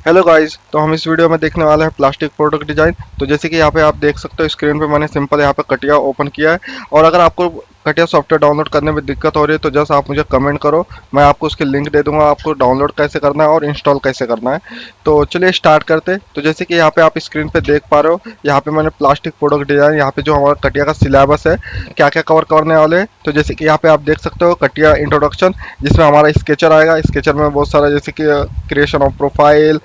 Hello guys, तो हम इस वीडियो में देखने वाले हैं प्लास्टिक प्रोडक्ट डिजाइन। तो जैसे कि यहाँ पे आप देख सकते हो स्क्रीन पे मैंने सिंपल यहाँ पे कटिया ओपन किया है। और अगर आपको कटिया सॉफ्टवेयर डाउनलोड करने में दिक्कत हो रही है तो जस्ट आप मुझे कमेंट करो, मैं आपको उसकी लिंक दे दूंगा, आपको डाउनलोड कैसे करना है और इंस्टॉल कैसे करना है। तो चलिए स्टार्ट करते। तो जैसे कि यहाँ पे आप स्क्रीन पे देख पा रहे हो, यहाँ पे मैंने प्लास्टिक प्रोडक्ट डिजाइन, यहाँ पे जो हमारा कटिया का सिलेबस है क्या क्या कवर करने वाले हैं। तो जैसे कि यहाँ पे आप देख सकते हो कटिया इंट्रोडक्शन, जिसमें हमारा स्केचर आएगा। स्केचर में बहुत सारा जैसे कि क्रिएशन ऑफ प्रोफाइल,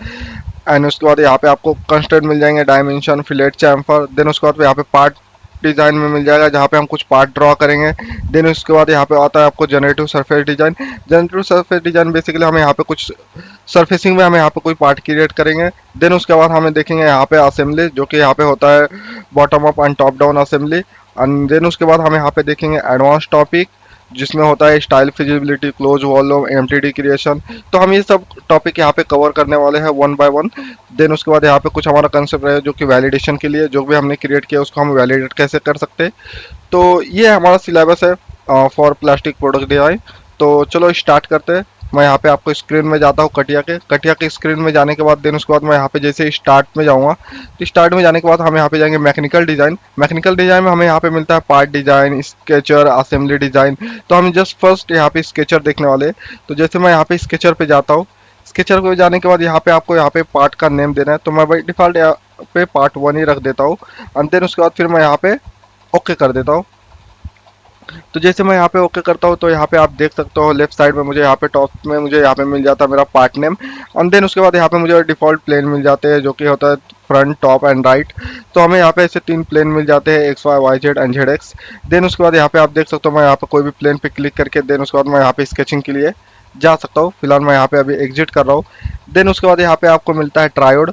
एंड उसके बाद यहाँ पे आपको कंस्ट्रेंट मिल जाएंगे, डायमेंशन, फिलेट, चैम्फर। देन उसके बाद यहाँ पे पार्ट डिजाइन में मिल जाएगा जहाँ पे हम कुछ पार्ट ड्रॉ करेंगे। देन उसके बाद यहाँ पे आता है आपको generative surface design. Generative surface design basically हमें यहाँ पे कुछ सरफेसिंग में हमें यहाँ पे कोई पार्ट क्रिएट करेंगे। देन उसके बाद हमें देखेंगे यहाँ पे असेंबली, जो कि यहाँ पे होता है bottom up and top down assembly. And then उसके बाद हम यहाँ पे देखेंगे एडवांस टॉपिक, जिसमें होता है style, feasibility, close volume, MTD creation. तो हम ये सब टॉपिक यहाँ पे कवर करने वाले हैं वन बाय वन। देन उसके बाद यहाँ पे कुछ हमारा कंसेप्ट है जो कि वैलिडेशन के लिए, जो भी हमने क्रिएट किया उसको हम वैलिडेट कैसे कर सकते हैं। तो ये हमारा सिलेबस है फॉर प्लास्टिक प्रोडक्ट डिजाइन। तो चलो स्टार्ट करते हैं। मैं यहाँ पे आपको स्क्रीन में जाता हूँ, कटिया के स्क्रीन में जाने के बाद देन उसके बाद मैं यहाँ पे जैसे स्टार्ट में जाऊँगा, तो स्टार्ट में जाने के बाद हम यहाँ पे जाएंगे मैकेनिकल डिज़ाइन। मैकेनिकल डिज़ाइन में हमें यहाँ पे मिलता है part design, sketcher, assembly design. तो हम जस्ट फर्स्ट यहाँ पे स्केचर देखने वाले हैं। तो जैसे मैं यहाँ पे स्केचर पे जाता हूँ, स्केचर पे जाने के बाद यहाँ पे आपको यहाँ पे पार्ट का नेम देना है। तो मैं बाई डिफ़ॉल्ट यहाँ पे पार्ट 1 ही रख देता हूँ। एंड देन उसके बाद फिर मैं यहाँ पे ओके कर देता हूँ। तो जैसे मैं यहाँ पे ओके करता हूँ तो यहाँ पे आप देख सकते हो लेफ्ट साइड में मुझे यहाँ पे टॉप में मुझे यहाँ पे मिल जाता है मेरा पार्ट नेम। एंड देन उसके बाद यहाँ पे मुझे डिफ़ॉल्ट प्लेन मिल जाते हैं, जो कि होता है फ्रंट, टॉप एंड राइट। तो हमें यहाँ पे ऐसे 3 प्लेन मिल जाते हैं, X Y, Y Z and Z X. Then उसके बाद यहाँ पे आप देख सकते हो मैं यहाँ पे कोई भी प्लेन पे क्लिक करके देन उसके बाद मैं यहाँ पे स्केचिंग के लिए जा सकता हूँ। फिलहाल मैं यहाँ पे अभी एग्जिट कर रहा हूँ। देन उसके बाद यहाँ पे आपको मिलता है ट्रायोड।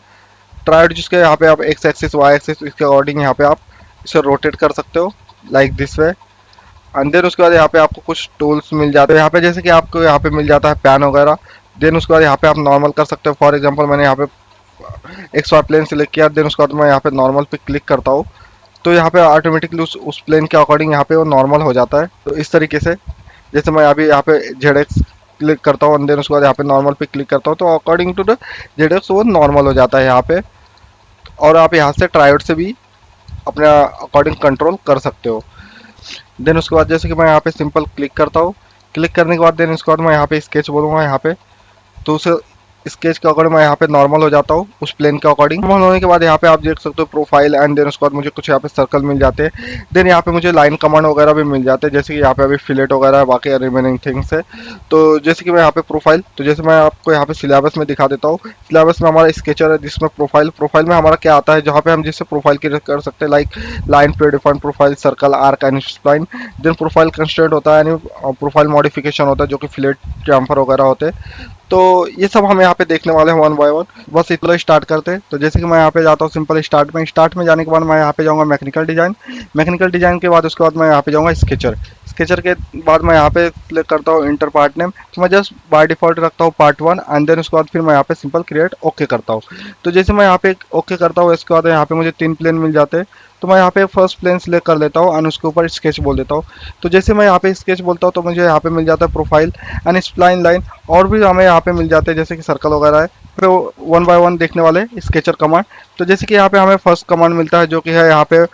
ट्रायोड जिसके यहाँ पे आप एक्स एक्सिस, वाई एक्सिस, इसके अकॉर्डिंग यहाँ पे आप इसे रोटेट कर सकते हो लाइक दिस वे। अंदर उसके बाद यहाँ पे आपको कुछ टूल्स मिल जाते हैं यहाँ पे, जैसे कि आपको यहाँ पे मिल जाता है पैन वगैरह। देन उसके बाद यहाँ पे आप नॉर्मल कर सकते हो। फॉर एग्जांपल मैंने यहाँ पे एक्स वाई प्लेन सेलेक्ट किया, देन उसके बाद मैं यहाँ पे नॉर्मल पे क्लिक करता हूँ, तो यहाँ पे ऑटोमेटिकली उस प्लेन के अकॉर्डिंग यहाँ पे वो नॉर्मल हो जाता है। तो इस तरीके से जैसे मैं अभी यहाँ पे जेड एक्स क्लिक करता हूँ, देन उसके बाद यहाँ पे नॉर्मल पे क्लिक करता हूँ, तो according to the Z X वो नॉर्मल हो जाता है यहाँ पे। और आप यहाँ से ट्रायोड से भी अपने अकॉर्डिंग कंट्रोल कर सकते हो। देन उसके बाद जैसे कि मैं यहाँ पे सिंपल क्लिक करता हूँ, क्लिक करने के बाद देन उसके बाद मैं यहाँ पे स्केच बोलूँगा यहाँ पे, तो उस स्केच के अकॉर्डिंग मैं यहाँ पे नॉर्मल हो जाता हूँ उस प्लेन के अकॉर्डिंग। नॉर्मल होने के बाद यहाँ पे आप देख सकते हो प्रोफाइल, एंड देन उसके बाद मुझे कुछ यहाँ पे सर्कल मिल जाते हैं। देन यहाँ पे मुझे लाइन कमांड वगैरह भी मिल जाते हैं, जैसे कि यहाँ पे अभी फिलेट वगैरह है, बाकी रिमेनिंग थिंग्स है। तो जैसे कि मैं यहाँ पे प्रोफाइल, तो जैसे मैं आपको यहाँ पे सिलेबस में दिखा देता हूँ। सिलेबस में हमारा स्केचर है, जिसमें प्रोफाइल, प्रोफाइल में हमारा क्या आता है जहाँ पे हम जिससे प्रोफाइल क्रिएट कर सकते हैं, like line, predefined profile, circle, arc and spline. Then profile constraint होता है, यानी प्रोफाइल मॉडिफिकेशन होता है, जो कि फिलेट, ट्रांसफर वगैरह होते हैं। तो ये सब हम यहाँ पे देखने वाले हैं वन बाय वन। बस इतना स्टार्ट करते हैं। तो जैसे कि मैं यहाँ पे जाता हूँ सिंपल स्टार्ट में जाने के बाद मैं यहाँ पे जाऊँगा मैकेनिकल डिजाइन। मैकेनिकल डिजाइन के बाद उसके बाद मैं यहाँ पे जाऊँगा स्केचर। स्केचर के बाद मैं यहाँ पे सिलेक्ट करता हूँ इंटर पार्ट नेम, तो मैं जस्ट बाय डिफॉल्ट रखता हूँ पार्ट 1। एंड देन उसके बाद फिर मैं यहाँ पे सिंपल क्रिएट ओके करता हूँ। तो जैसे मैं यहाँ पे ओके करता हूँ, इसके बाद यहाँ पे मुझे 3 प्लेन मिल जाते हैं। तो मैं यहाँ पे फर्स्ट प्लेन सिलेक्ट कर लेता हूँ एंड उसके ऊपर स्केच बोल देता हूँ। तो जैसे मैं यहाँ पे स्केच बोलता हूँ तो मुझे यहाँ पे मिल जाता है प्रोफाइल एंड स्प्लाइन लाइन, और भी हमें यहाँ पे मिल जाते हैं जैसे कि सर्कल वगैरह है। तो वन बाय वन देखने वाले स्केचर कमांड। तो जैसे कि यहाँ पे हमें फर्स्ट कमांड मिलता है जो कि है यहाँ पे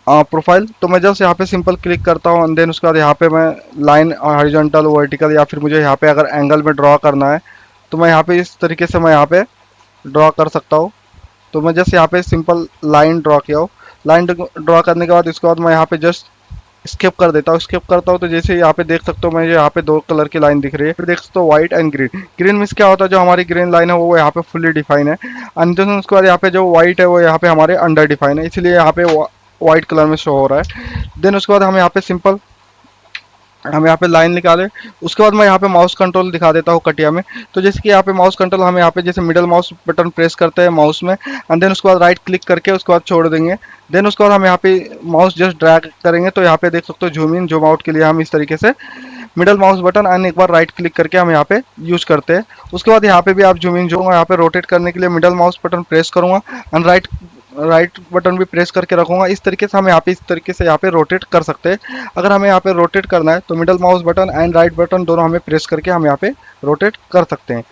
प्रोफाइल। तो मैं जस्ट यहाँ पे सिंपल क्लिक करता हूँ एंड देन उसके बाद यहाँ पे मैं लाइन हॉरिजॉन्टल, वर्टिकल, या फिर मुझे यहाँ पे अगर एंगल में ड्रॉ करना है तो मैं यहाँ पे इस तरीके से मैं यहाँ पे ड्रॉ कर सकता हूँ। तो मैं जस्ट यहाँ पे सिंपल लाइन ड्रॉ किया हूँ। लाइन ड्रॉ करने के बाद इसके बाद मैं यहाँ पे जस्ट स्किप कर देता हूँ। स्किप करता हूँ तो जैसे यहाँ पे देख सकते हो मुझे यहाँ पे 2 कलर की लाइन दिख रही है। फिर देख सकते हो white and green. Green means क्या होता है, जो हमारी ग्रीन लाइन है वो यहाँ पे फुल्ली डिफाइन है। एंड देन उसके बाद यहाँ पे जो व्हाइट है वो यहाँ पे हमारे अंडर डिफाइन है, इसलिए यहाँ पे व्हाइट कलर में शो हो रहा है। देन उसके बाद हम यहाँ पे लाइन निकाले। उसके बाद मैं यहाँ पे माउस कंट्रोल दिखा देता हूँ कटिया में। तो जैसे कि यहाँ पे माउस कंट्रोल हम यहाँ पे जैसे मिडल माउस बटन प्रेस करते हैं माउस में, एंड देन उसके बाद राइट क्लिक करके उसके बाद छोड़ देंगे। देन उसके बाद हम यहाँ पे माउस जस्ट ड्रैग करेंगे, तो यहाँ पे देख सकते हो जूम इन जूम आउट के लिए हम इस तरीके से मिडल माउस बटन एंड एक बार राइट क्लिक करके हम यहाँ पे यूज करते हैं। उसके बाद यहाँ पे भी आप जूम इन जूम, यहाँ पे रोटेट करने के लिए मिडल माउस बटन प्रेस करूँगा एंड राइट राइट बटन भी प्रेस करके रखूंगा। इस तरीके से हम यहाँ पे इस तरीके से यहाँ पे रोटेट कर सकते हैं। अगर हमें यहाँ पे रोटेट करना है तो middle mouse button and right button दोनों हमें प्रेस करके हम यहाँ पे रोटेट कर सकते हैं।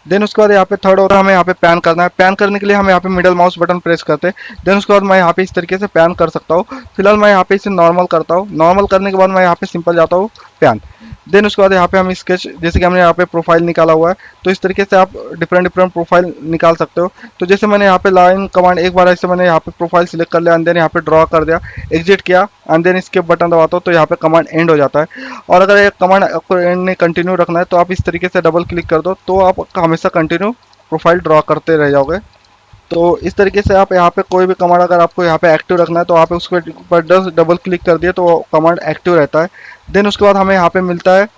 देन उसके बाद यहाँ पे थर्ड और हमें यहाँ पे पैन करना है। पैन करने के लिए हम यहाँ पे मिडल माउस बटन प्रेस करते हैं। देन उसके बाद मैं यहाँ पे इस तरीके से पैन कर सकता हूँ। फिलहाल मैं यहाँ पे इसे नॉर्मल करता हूँ। नॉर्मल करने के बाद मैं यहाँ पे सिंपल जाता हूँ पैन। देन उसके बाद यहाँ पे हम स्केच, जैसे कि हमने यहाँ पे प्रोफाइल निकाला हुआ है, तो इस तरीके से आप डिफरेंट डिफरेंट प्रोफाइल निकाल सकते हो। तो जैसे मैंने यहाँ पे लाइन कमांड एक बार ऐसे मैंने यहाँ पे प्रोफाइल सिलेक्ट कर लिया एंड देन यहाँ पे ड्रॉ कर दिया, एग्जिट किया एंड देन स्केप बटन दबाता हूँ तो यहाँ पे कमांड एंड हो जाता है। और अगर ये कमांड आपको एंड नहीं कंटिन्यू रखना है तो आप इस तरीके से डबल क्लिक कर दो तो आप हमेशा कंटिन्यू प्रोफाइल ड्रॉ करते रह जाओगे। तो इस तरीके से आप यहाँ पे कोई भी कमांड अगर आपको यहाँ पे एक्टिव रखना है तो आप उसके ऊपर डबल क्लिक कर दिए तो कमांड एक्टिव रहता है। देन उसके बाद हमें यहाँ पे मिलता है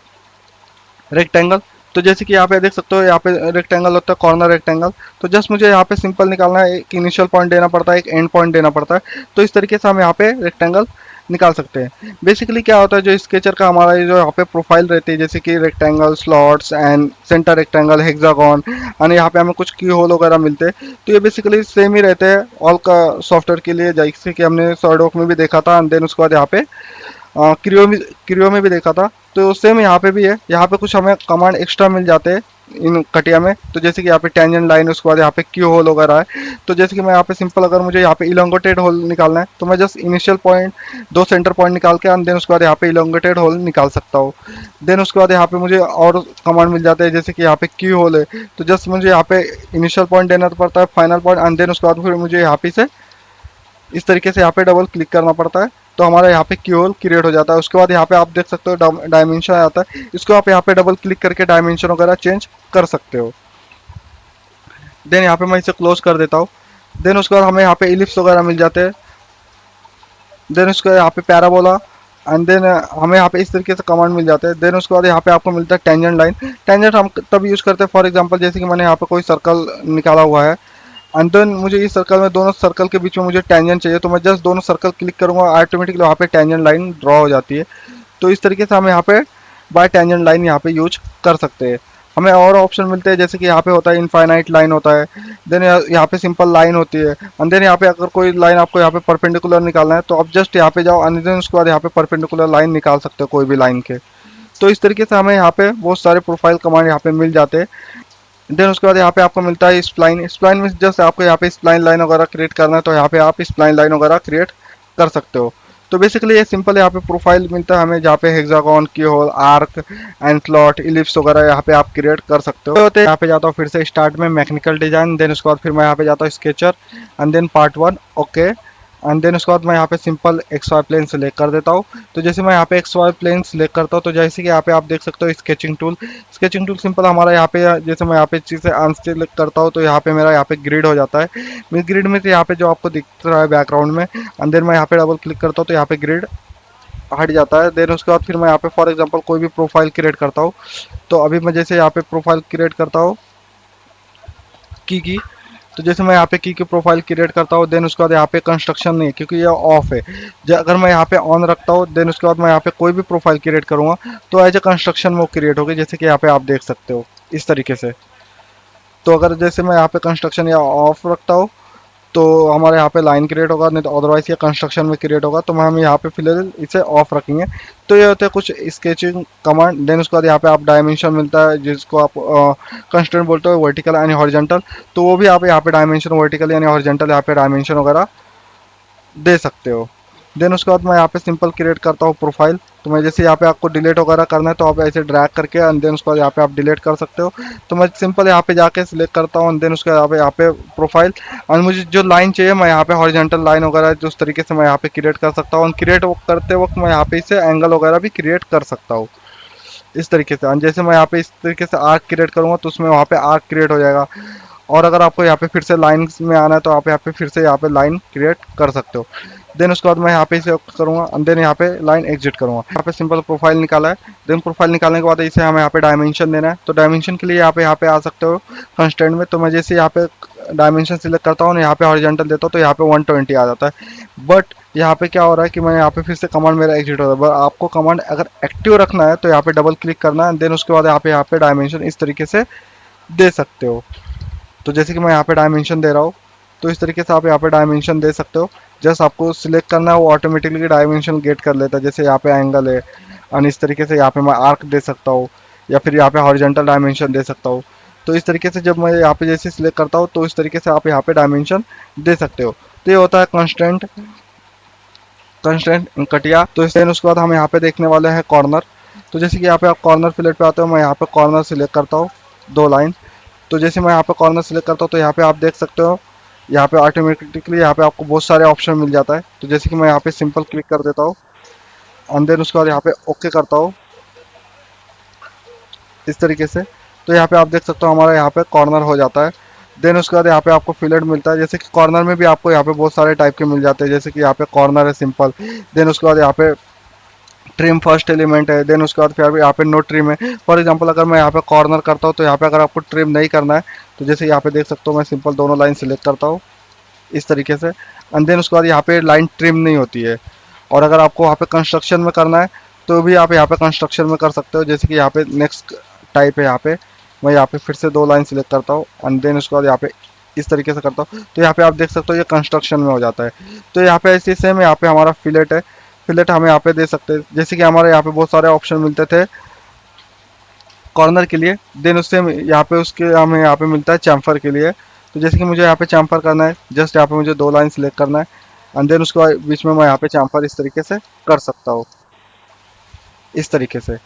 रेक्टेंगल। तो जैसे कि यहाँ पे देख सकते हो यहाँ पे रेक्टेंगल होता है, कॉर्नर रेक्टेंगल। तो जस्ट मुझे यहाँ पे सिंपल निकालना है, एक इनिशियल पॉइंट देना पड़ता है, एक एंड पॉइंट देना पड़ता है। तो इस तरीके से हम यहाँ पे रेक्टेंगल निकाल सकते हैं। बेसिकली क्या होता है, जो स्केचर का हमारा ये जो यहाँ पे प्रोफाइल रहती है, जैसे कि rectangle, slots and centre rectangle, hexagon, और यहाँ पे हमें कुछ की होल वगैरह मिलते हैं। तो ये बेसिकली सेम ही रहते हैं ऑल का सॉफ्टवेयर के लिए, जैसे कि हमने सॉलिडवर्क में भी देखा था एंड देन उसके बाद यहाँ पे क्रियो में भी देखा था। तो सेम यहाँ पे भी है। यहाँ पे कुछ हमें कमांड एक्स्ट्रा मिल जाते हैं इन कटिया में। तो जैसे कि यहाँ पे टेंजेंट लाइन, उसके बाद यहाँ पे क्यू होल वगैरह है। तो जैसे कि मैं यहाँ पे सिंपल, अगर मुझे यहाँ पे इलोंगेटेड होल निकालना है तो मैं जस्ट इनिशियल पॉइंट, दो सेंटर पॉइंट निकाल के एंड देन उसके बाद यहाँ पे इलोंगेटेड होल निकाल सकता हूँ। देन उसके बाद यहाँ पे मुझे और कमांड मिल जाते हैं, जैसे कि यहाँ पे क्यू होल है तो जस्ट मुझे यहाँ पे इनिशियल पॉइंट देना पड़ता है, फाइनल पॉइंट, एंड देन उसके बाद फिर मुझे यहाँ पे से इस तरीके से यहाँ पे डबल क्लिक करना पड़ता है तो हमारा यहाँ पे क्यू होल क्रिएट हो जाता है। उसके बाद यहाँ पे आप देख सकते हो डायमेंशन आता है, इसको आप यहाँ पे डबल क्लिक करके डायमेंशन वगैरह चेंज कर सकते हो। देन यहाँ पे मैं इसे क्लोज कर देता हूँ। देन उसके बाद हमें यहाँ पे इलिप्स वगैरह मिल जाते हैं। देन उसके यहाँ पे पैराबोला एंड देन हमें यहाँ पे इस तरीके से कमांड मिल जाते हैं। देन उसके बाद यहाँ पे आपको मिलता है टेंजेंट लाइन। टेंजेंट हम तब यूज़ करते हैं, फॉर एग्जांपल जैसे कि मैंने यहाँ पे कोई सर्कल निकाला हुआ है एंड देन मुझे इस सर्कल में, दोनों सर्कल के बीच में मुझे टेंजेंट चाहिए, तो मैं जस्ट दोनों सर्कल क्लिक करूंगा, ऑटोमेटिकली वहाँ पे टेंजेंट लाइन ड्रॉ हो जाती है। तो इस तरीके से हम यहाँ पे बाय टेंजेंट लाइन यहाँ पे यूज कर सकते हैं। हमें और ऑप्शन मिलते हैं, जैसे कि यहाँ पे होता है इनफाइनाइट लाइन होता है, देन यहाँ पे सिंपल लाइन होती है एंड देन यहाँ पे अगर कोई लाइन आपको यहाँ पे परपेंडिकुलर निकालना है तो आप जस्ट यहाँ पे जाओ एंड देन उसके बाद यहाँ पे परपेंडिकुलर लाइन निकाल सकते हो कोई भी लाइन के। तो इस तरीके से हमें यहाँ पे बहुत सारे प्रोफाइल कमांड यहाँ पे मिल जाते हैं। देन उसके बाद यहाँ पे आपको मिलता है स्प्लाइन। स्प्लाइन में जस्ट आपको यहाँ पे स्प्लाइन लाइन वगैरह क्रिएट करना है तो यहाँ पे आप स्प्लाइन लाइन वगैरह क्रिएट कर सकते हो। तो बेसिकली ये सिंपल यहाँ पे प्रोफाइल मिलता है हमें, जहाँ पे hexagon, keyhole, arc and slot, ellipse वगैरह यहाँ पे आप क्रिएट कर सकते हो। तो यहाँ पे जाता हूँ फिर से स्टार्ट में मैकेनिकल डिजाइन, देन उसके बाद फिर मैं यहाँ पे जाता हूँ sketcher and then part 1, okay. And then उसके बाद मैं यहाँ पे simple X Y plane select कर देता हूँ। तो जैसे मैं यहाँ पे एक्स वाई प्लेन सेलेक्ट करता हूँ तो जैसे कि यहाँ पे आप देख सकते हो sketching tool. Sketching tool simple हमारा यहाँ पे, जैसे मैं यहाँ पे चीज़ें अनसेलेक्ट करता हूँ तो यहाँ पे मेरा यहाँ पे ग्रिड हो जाता है। मेरे ग्रिड में से यहाँ पे जो आपको दिख रहा है बैकग्राउंड में, एंड देन मैं यहाँ पे डबल क्लिक करता हूँ तो यहाँ पे ग्रिड हट जाता है। देन उसके बाद फिर मैं यहाँ पे फॉर एग्जांपल कोई भी प्रोफाइल क्रिएट करता हूँ। तो अभी मैं जैसे यहाँ पे प्रोफाइल क्रिएट करता हूँ की, तो जैसे मैं यहाँ पे की प्रोफाइल क्रिएट करता हूँ, देन उसके बाद यहाँ पे कंस्ट्रक्शन नहीं है क्योंकि ये ऑफ है। अगर मैं यहाँ पे ऑन रखता हूँ देन उसके बाद मैं यहाँ पे कोई भी प्रोफाइल क्रिएट करूँगा तो एज ए कंस्ट्रक्शन वो क्रिएट होगी, जैसे कि यहाँ पे आप देख सकते हो इस तरीके से। तो अगर जैसे मैं यहाँ पे कंस्ट्रक्शन या ऑफ रखता हूँ तो हमारे यहाँ पे लाइन क्रिएट होगा, नहीं तो अदरवाइज ये कंस्ट्रक्शन में क्रिएट होगा। तो हम यहाँ पे फिलहाल इसे ऑफ रखेंगे। तो ये होते हैं कुछ स्केचिंग कमांड। देन उसके बाद यहाँ पे आप डायमेंशन मिलता है जिसको आप कंस्टेंट बोलते हो, वर्टिकल यानी हॉरिजॉन्टल। तो वो भी आप यहाँ पे डायमेंशन वर्टिकल यानी हॉरिजॉन्टल यहाँ पे डायमेंशन वगैरह दे सकते हो। देन उसके बाद मैं यहाँ पे सिंपल क्रिएट करता हूँ प्रोफाइल। तो मैं जैसे यहाँ पे आपको डिलीट वगैरह करना है तो आप ऐसे ड्रैग करके एंड देन उसके बाद यहाँ पे आप डिलीट कर सकते हो। तो मैं सिंपल यहाँ पे जाके सिलेक्ट करता हूँ एंड देन उसके यहाँ पे प्रोफाइल, और मुझे जो लाइन चाहिए मैं यहाँ पे हॉरिजॉन्टल लाइन वगैरह जो उस तरीके से मैं यहाँ पे क्रिएट कर सकता हूँ। क्रिएट करते वक्त मैं यहाँ पे इसे एंगल वगैरह भी क्रिएट कर सकता हूँ इस तरीके से। जैसे मैं यहाँ पे इस तरीके से आर्क क्रिएट करूँगा तो उसमें वहाँ पे आर्क क्रिएट हो जाएगा। और अगर आपको यहाँ पे फिर से लाइन में आना है तो आप यहाँ पे फिर से यहाँ पे लाइन क्रिएट कर सकते हो। देन उसके बाद मैं यहाँ पे इसे करूँगा एंड देन यहाँ पे लाइन एग्जिट करूँगा। यहाँ पे सिंपल प्रोफाइल निकाला है। देन प्रोफाइल निकालने के बाद इसे हमें यहाँ पे डायमेंशन देना है। तो डायमेंशन के लिए यहाँ पे आ सकते हो कंस्टेंट में। तो मैं जैसे यहाँ पे डायमेंशन सिलेक्ट करता हूँ, यहाँ पे हॉरिजॉन्टल देता हूँ तो यहाँ पे 120 आ जाता है। बट यहाँ पे क्या हो रहा है कि मैं यहाँ पे फिर से कमांड मेरा एग्जिट हो रहा है। बट आपको कमांड अगर एक्टिव रखना है तो यहाँ पे डबल क्लिक करना है देन उसके बाद यहाँ पे डायमेंशन इस तरीके से दे सकते हो। तो जैसे कि मैं यहाँ पे डायमेंशन दे रहा हूँ तो इस तरीके से आप यहाँ पे डायमेंशन दे सकते हो। जस्ट आपको सिलेक्ट करना है, वो ऑटोमेटिकली डायमेंशन गेट कर लेता है। जैसे यहाँ पे एंगल है, और इस तरीके से यहाँ पे मैं आर्क दे सकता हूँ, या फिर यहाँ पे हॉरिजॉन्टल डायमेंशन दे सकता हूँ। तो इस तरीके से जब मैं यहाँ पे जैसे सिलेक्ट करता हूँ तो इस तरीके से आप यहाँ पे डायमेंशन दे सकते हो। तो ये होता है कंस्ट्रेंट कंस्ट्रेंट कटिया। तो इस उसके बाद हम यहाँ पे देखने वाले हैं कॉर्नर। तो जैसे कि यहाँ पे आप कॉर्नर फिलेट पे आते हो, मैं यहाँ पे कॉर्नर सिलेक्ट करता हूँ, 2 लाइन। तो जैसे मैं यहाँ पे कॉर्नर सिलेक्ट करता हूँ तो यहाँ पे आप देख सकते हो, यहाँ पे ऑटोमेटिकली यहाँ पे आपको बहुत सारे ऑप्शन मिल जाता है। तो जैसे कि मैं यहाँ पे सिंपल क्लिक कर देता हूँ, एंड देन उसके बाद यहाँ पे ओके करता हूँ इस तरीके से। तो यहाँ पे आप देख सकते हो हमारा यहाँ पे कॉर्नर हो जाता है। देन उसके बाद यहाँ पे आपको फिलेट मिलता है। जैसे कि कॉर्नर में भी आपको यहाँ पे बहुत सारे टाइप के मिल जाते हैं। जैसे कि यहाँ पे कॉर्नर है सिंपल, देन उसके बाद यहाँ पे ट्रिम फर्स्ट एलिमेंट है, देन उसके बाद फिर यहाँ पे नो ट्रिम है। फॉर एग्जांपल अगर मैं यहाँ पे कॉर्नर करता हूँ तो यहाँ पे अगर आपको ट्रिम नहीं करना है, तो जैसे यहाँ पे देख सकते हो मैं सिंपल दोनों लाइन सिलेक्ट करता हूँ इस तरीके से, एंड देन उसके बाद यहाँ पे लाइन ट्रिम नहीं होती है। और अगर आपको वहाँ पे कंस्ट्रक्शन में करना है तो भी आप यहाँ पे कंस्ट्रक्शन में कर सकते हो। जैसे कि यहाँ पे नेक्स्ट टाइप है, यहाँ पे मैं यहाँ पे फिर से 2 लाइन सिलेक्ट करता हूँ, एंड देन उसके बाद यहाँ पे इस तरीके से करता हूँ। तो यहाँ पे आप देख सकते हो ये कंस्ट्रक्शन में हो जाता है। तो यहाँ पे ऐसे सेम यहाँ पे हमारा फिलेट है, फिलेट हम यहाँ पे दे सकते हैं। जैसे कि हमारे यहाँ पे बहुत सारे ऑप्शन मिलते थे कॉर्नर के लिए, देन उससे यहाँ पे उसके हमें यहाँ पे मिलता है चैम्फर के लिए। तो जैसे कि मुझे यहाँ पे चैम्फर करना है, जस्ट यहाँ पे मुझे 2 लाइन सिलेक्ट करना है, एंड देन उसके बीच में मैं यहाँ पे चैम्फर इस तरीके से कर सकता हूँ इस तरीके से।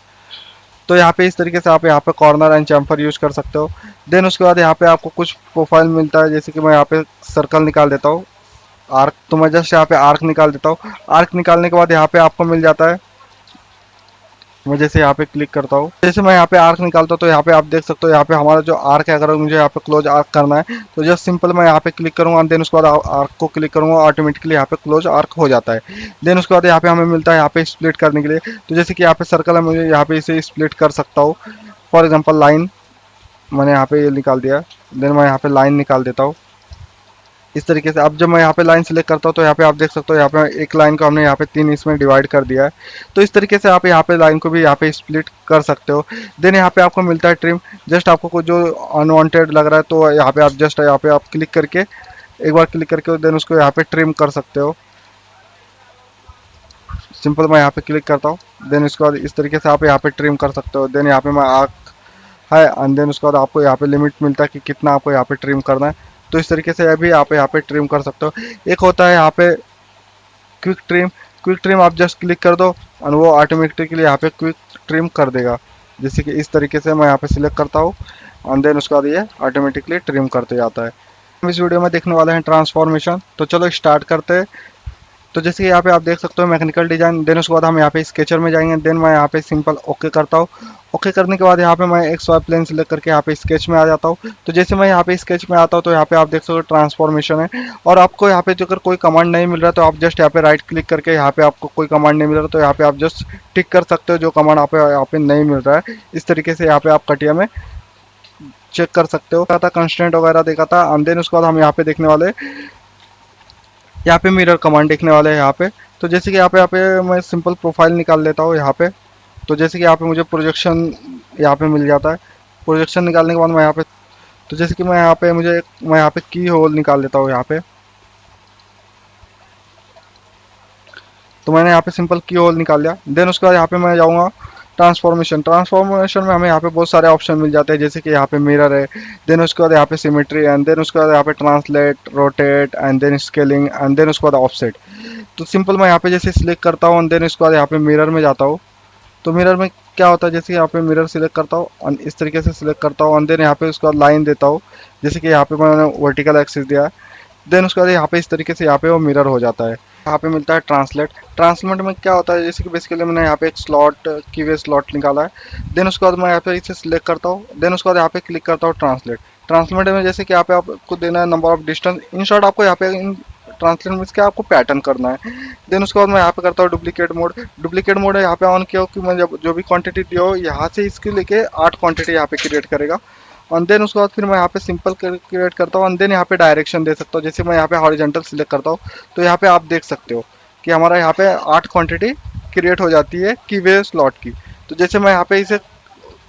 तो यहाँ पे इस तरीके से आप यहाँ पे कॉर्नर एंड चैम्फर यूज कर सकते हो। देन उसके बाद यहाँ पे आपको कुछ प्रोफाइल मिलता है। जैसे कि मैं यहाँ पे सर्कल निकाल देता हूँ, आर्क, तो मैं जस्ट यहाँ पे आर्क निकाल देता हूँ। आर्क निकालने के बाद यहाँ पे आपको मिल जाता है, मैं जैसे यहाँ पे क्लिक करता हूँ, जैसे मैं यहाँ पे आर्क निकालता हूँ तो यहाँ पे आप देख सकते हो यहाँ पे हमारा जो आर्क है, अगर मुझे यहाँ पे क्लोज आर्क करना है तो जस्ट सिंपल मैं यहाँ पे क्लिक करूँगा, देन उसके बाद आर्क को क्लिक करूँगा, ऑटोमेटिकली यहाँ पे क्लोज आर्क हो जाता है। देन उसके बाद यहाँ पे हमें मिलता है यहाँ पे स्प्लिट करने के लिए। तो जैसे कि यहाँ पे सर्कल है, मुझे यहाँ पे इसे स्प्लिट कर सकता हूँ। फॉर एग्जाम्पल लाइन, मैंने यहाँ पे ये निकाल दिया, देन मैं यहाँ पे लाइन निकाल देता हूँ इस तरीके से। अब जब मैं यहाँ पे लाइन सेलेक्ट करता हूँ तो यहाँ पे आप देख सकते हो यहाँ पे एक लाइन को हमने यहाँ पे 3 इसमें डिवाइड कर दिया है। तो इस तरीके से आप यहाँ पे लाइन को भी यहाँ पे स्प्लिट कर सकते हो। देन यहाँ पे आपको मिलता है ट्रिम। जस्ट आपको कुछ जो अनवांटेड लग रहा है तो यहाँ पे आप जस्ट यहाँ पे आप क्लिक करके, एक बार क्लिक करके देन उसको यहाँ पे ट्रिम कर सकते हो। सिंपल मैं यहाँ पे क्लिक करता हूँ, देन उसके बाद इस तरीके से आप यहाँ पे ट्रिम कर सकते हो। देन यहाँ पे मैं आर्क है, एंड देन उसके बाद आपको यहाँ पे लिमिट मिलता है कि कितना आपको यहाँ पे ट्रिम करना है। तो इस तरीके से अभी आप यहाँ पे ट्रिम कर सकते हो। एक होता है यहाँ पे क्विक ट्रिम। क्विक ट्रिम आप जस्ट क्लिक कर दो और वो ऑटोमेटिकली यहाँ पे क्विक ट्रिम कर देगा। जैसे कि इस तरीके से मैं यहाँ पे सिलेक्ट करता हूँ, और देन उसके बाद ये ऑटोमेटिकली ट्रिम करते जाता है। हम इस वीडियो में देखने वाले हैं ट्रांसफॉर्मेशन। तो चलो स्टार्ट करते हैं। तो जैसे कि यहाँ पे आप देख सकते हो मैकेनिकल डिजाइन, देन उसके बाद हम यहाँ पे स्केचर में जाएंगे। देन मैं यहाँ पे सिंपल ओके करता हूँ। ओके करने के बाद यहाँ पे मैं एक स्वाइप प्लेन सिलेक्ट करके यहाँ पे स्केच में आ जाता हूँ। तो जैसे मैं यहाँ पे स्केच में आता हूँ तो यहाँ पे आप देख सकते हो ट्रांसफॉर्मेशन है। और आपको यहाँ पे जो अगर कोई कमांड नहीं मिल रहा तो आप जस्ट यहाँ पे राइट क्लिक करके, यहाँ पे आपको कोई कमांड नहीं मिल रहा तो यहाँ पे आप जस्ट टिक कर सकते हो जो कमांड आप यहाँ पे नहीं मिल रहा है। इस तरीके से यहाँ पे आप कटिया में चेक कर सकते हो। था कंस्टेंट वगैरह देखा था, एंड देन उसके बाद हम यहाँ पे देखने वाले, यहाँ पे मिरर कमांड देखने वाले हैं यहाँ पे। तो जैसे कि यहाँ पे मैं सिंपल प्रोफाइल निकाल लेता हूँ यहाँ पे। तो जैसे कि यहाँ पे मुझे प्रोजेक्शन यहाँ पे मिल जाता है। प्रोजेक्शन निकालने के बाद मैं यहाँ पे, तो जैसे कि मैं यहाँ पे की होल निकाल लेता हूँ यहाँ पे। तो मैंने यहाँ पे सिंपल की होल निकाल लिया। देन उसके बाद यहाँ पे मैं जाऊँगा ट्रांसफॉर्मेशन। ट्रांसफॉर्मेशन में हमें यहाँ पे बहुत सारे ऑप्शन मिल जाते हैं। जैसे कि यहाँ पे मिरर है, देन उसके बाद यहाँ पे सिमेट्री, एंड देन उसके बाद यहाँ पे translate, rotate, and then scaling, and then उसके बाद ऑफसेट। तो सिंपल मैं यहाँ पे जैसे सिलेक्ट करता हूँ, एंड देन उसके बाद यहाँ पे मिरर में जाता हूँ। तो मिरर में क्या होता है, जैसे यहाँ पे मिरर सिलेक्ट करता हूँ और इस तरीके से सिलेक्ट करता हूँ, एंड देन यहाँ पे उसके बाद लाइन देता हूँ। जैसे कि यहाँ पे मैंने वर्टिकल एक्सिस दिया है, देन उसके बाद यहाँ पे इस तरीके से यहाँ पे वो मिरर हो जाता है। यहाँ पे मिलता है ट्रांसलेट। ट्रांसलेट में क्या होता है, जैसे कि बेसिकली मैंने यहाँ पे एक स्लॉट की वे स्लॉट निकाला है। देन उसके बाद मैं यहाँ पे इसे सिलेक्ट करता हूँ, देन उसके बाद यहाँ पे क्लिक करता हूँ ट्रांसलेट। ट्रांसलेट में जैसे कि यहाँ पे आपको देना है number of distance, in short आपको यहाँ पे इन ट्रांसलेट में क्या आपको पैटर्न करना है। देन उसके बाद मैं यहाँ पे करता हूँ डुप्लीकेट मोड। डुप्लीकेट मोड है यहाँ पे ऑन किया हो कि मैं जब जो भी क्वांटिटी दिया हो यहाँ से इसके लेके 8 क्वांटिटी यहाँ पे क्रिएट करेगा। और देन उसके बाद फिर मैं यहाँ पे सिंपल क्रिएट करता हूँ, और देन यहाँ पे डायरेक्शन दे सकता हूँ। जैसे मैं यहाँ पे हॉरिजॉन्टल सिलेक्ट करता हूँ तो यहाँ पे आप देख सकते हो कि हमारा यहाँ पे 8 क्वांटिटी क्रिएट हो जाती है की वे स्लॉट की। तो जैसे मैं यहाँ पे इसे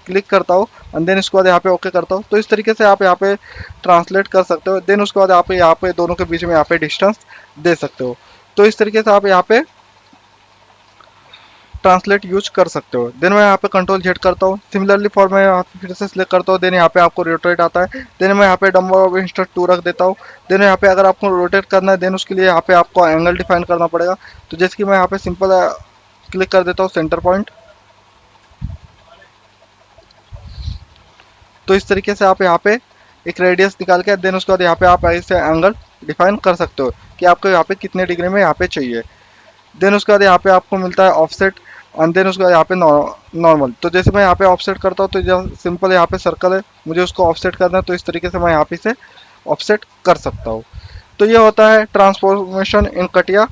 क्लिक करता हूँ एंड देन उसके बाद यहाँ पे ओके करता हूँ। तो इस तरीके से आप यहाँ पे ट्रांसलेट कर सकते हो। देन उसके बाद आप यहाँ पे दोनों के बीच में यहाँ पे डिस्टेंस दे सकते हो। तो इस तरीके से आप यहाँ पे ट्रांसलेट यूज कर सकते हो। देन मैं यहाँ पे कंट्रोल जेड करता हूँ। सिमिलरली फॉर मैं यहाँ पे फिर से सिलेक्ट करता हूँ। देन यहाँ पे आपको रोटेट आता है। देन मैं यहाँ पे नंबर ऑफ इंस्टेंट 2 रख देता हूँ। देन यहाँ पे अगर आपको रोटेट करना है देन उसके लिए यहाँ पे आपको एंगल डिफाइन करना पड़ेगा। तो जैसे कि मैं यहाँ पे सिंपल क्लिक कर देता हूँ सेंटर पॉइंट। तो इस तरीके से आप यहाँ पे एक रेडियस निकाल के देन उसके बाद यहाँ पे आप ऐसे एंगल डिफाइन कर सकते हो कि आपको यहाँ पे कितने डिग्री में यहाँ पे चाहिए। देन उसके बाद यहाँ पे आपको मिलता है ऑफसेट एंड देन उसके बाद यहाँ पे नॉर्मल। तो जैसे मैं यहाँ पे ऑफसेट करता हूँ तो सिंपल यहाँ पे सर्कल है, मुझे उसको ऑफसेट करना है तो इस तरीके से मैं यहाँ पे इसे ऑफसेट कर सकता हूँ। तो ये होता है ट्रांसफॉर्मेशन इन कटिया।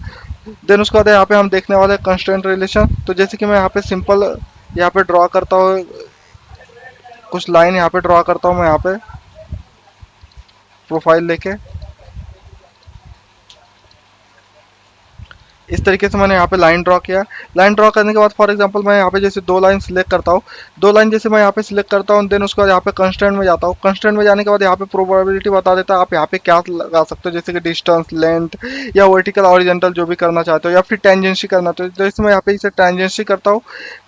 देन उसके बाद यहाँ पे हम देखने वाले हैं कंस्ट्रेंट रिलेशन। तो जैसे कि मैं यहाँ पे सिंपल यहाँ पे ड्रॉ करता हूँ, कुछ लाइन यहाँ पे ड्रॉ करता हूँ मैं यहाँ पे प्रोफाइल लेके। इस तरीके से मैंने यहाँ पे लाइन ड्रॉ किया। लाइन ड्रॉ करने के बाद फॉर एग्जांपल मैं यहाँ पे जैसे दो लाइन सिलेक्ट करता हूँ। दो लाइन जैसे मैं यहाँ पे सिलेक्ट करता हूँ देन उसके बाद यहाँ पे कंस्ट्रेंट में जाता हूँ। कंस्ट्रेंट में जाने के बाद यहाँ पे प्रोबेबिलिटी बता देता है आप यहाँ पे क्या लगा सकते हो, जैसे कि डिस्टेंस, लेंथ या वर्टिकल ऑरिजेंटल जो भी करना चाहते हो या फिर टेंजेंसी करना। तो जैसे मैं यहाँ पे इसे टेंजेंसी करता हूँ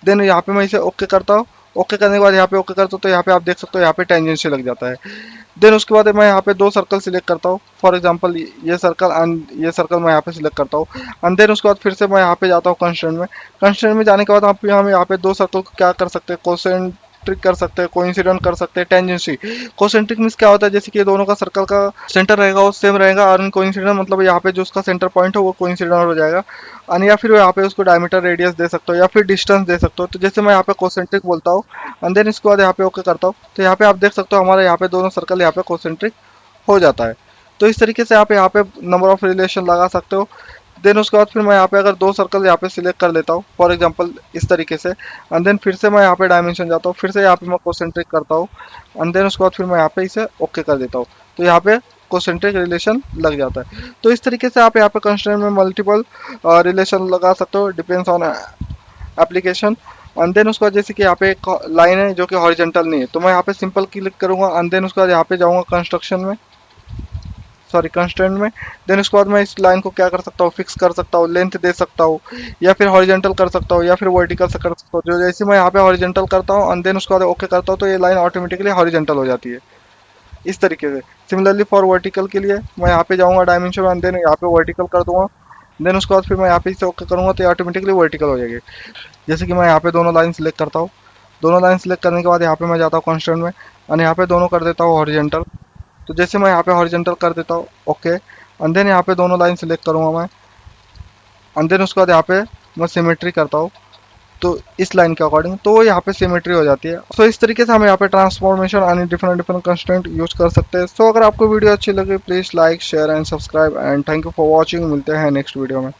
देन यहाँ पे मैं इसे ओके करता हूँ। ओके करने के बाद यहाँ पे ओके करता हूँ तो यहाँ पे आप देख सकते हो यहाँ पे टेंजेंसी लग जाता है। देन उसके बाद मैं यहाँ पे दो सर्कल सिलेक्ट करता हूँ। फॉर एग्जांपल ये सर्कल एंड ये सर्कल मैं यहाँ पे सिलेक्ट करता हूँ एंड देन उसके बाद फिर से मैं यहाँ पे जाता हूँ कंस्ट्रेंट में। कंस्ट्रेंट में जाने के बाद आप यहाँ पे दो सर्कल को क्या कर सकते हैं, कोसेंट्रिक कर सकते हैं, कोइंसिडेंट कर सकते हैं, टेंजेंसी। कोसेंट्रिक मींस क्या होता है, जैसे कि ये दोनों का सर्कल का सेंटर रहेगा वो सेम रहेगा और कोइंसिडेंट मतलब यहाँ पे जो उसका सेंटर पॉइंट है वो कोइंसिडेंट हो जाएगा। और या फिर यहाँ पे उसको डायमीटर रेडियस दे सकते हो या फिर डिस्टेंस दे सकते हो। तो जैसे मैं यहाँ पे कोसेंट्रिक बोलता हूँ एंड देन इसके बाद यहाँ पे ओके करता हूँ तो यहाँ पे आप देख सकते हो हमारे यहाँ पे दोनों सर्कल यहाँ पे कोसेंट्रिक हो जाता है। तो इस तरीके से आप यहाँ पे नंबर ऑफ रिलेशन लगा सकते हो। देन उसके बाद फिर मैं यहाँ पे अगर दो सर्कल यहाँ पे सिलेक्ट कर लेता हूँ फॉर एग्जांपल इस तरीके से एंड देन फिर से मैं यहाँ पे डायमेंशन जाता हूँ, फिर से यहाँ पे मैं कोसेंट्रिक करता हूँ एंड देन उसके बाद फिर मैं यहाँ पे इसे ओके कर देता हूँ। तो यहाँ पे कोसेंट्रिक रिलेशन लग जाता है। तो इस तरीके से आप यहाँ पे कंस्ट्रेंट में मल्टीपल रिलेशन लगा सकते हो, depends on application. And then उसके बाद जैसे कि यहाँ पे एक लाइन है जो कि हॉरिजेंटल नहीं है तो मैं यहाँ पे सिंपल क्लिक करूंगा एंड देन उसके बाद यहाँ पे जाऊंगा कंस्ट्रक्शन में, सॉरी कंस्ट्रेंट में। देन उसके बाद मैं इस लाइन को क्या कर सकता हूँ, फिक्स कर सकता हूँ, लेंथ दे सकता हूँ या फिर हॉरिजेंटल कर सकता हूँ या फिर वर्टिकल से कर सकता हूँ। जो जैसे मैं यहाँ पे हॉरिजेंटल करता हूँ एंड देन उसके बाद ओके करता हूँ तो ये लाइन ऑटोमेटिकली हॉरिजेंटल हो जाती है इस तरीके से। सिमिलरली फॉर वर्टिकल के लिए मैं यहाँ पे जाऊँगा डायमेंशन एंड देन यहाँ पे वर्टिकल कर दूंगा। देन उसके बाद फिर मैं यहाँ पे इसे ओके करूँगा तो ये ऑटोमेटिकली वर्टिकल हो जाएगी। जैसे कि मैं यहाँ पे दोनों लाइन सिलेक्ट करता हूँ। दोनों लाइन सिलेक्ट करने के बाद यहाँ पे मैं जाता हूँ कंस्ट्रेंट में और यहाँ पे दोनों कर देता हूँ हॉरिजेंटल। तो जैसे मैं यहाँ पे हॉरिजेंटल कर देता हूँ ओके एंड देन यहाँ पे दोनों लाइन सिलेक्ट करूँगा मैं एंड देन उसके बाद यहाँ पे मैं सिमेट्री करता हूँ तो इस लाइन के अकॉर्डिंग तो वो यहाँ पे सिमेट्री हो जाती है। सो इस तरीके से हम यहाँ पे transformation and different different constraint use कर सकते हैं। सो अगर आपको वीडियो अच्छी लगे please like share and subscribe and thank you for watching. मिलते हैं नेक्स्ट वीडियो में।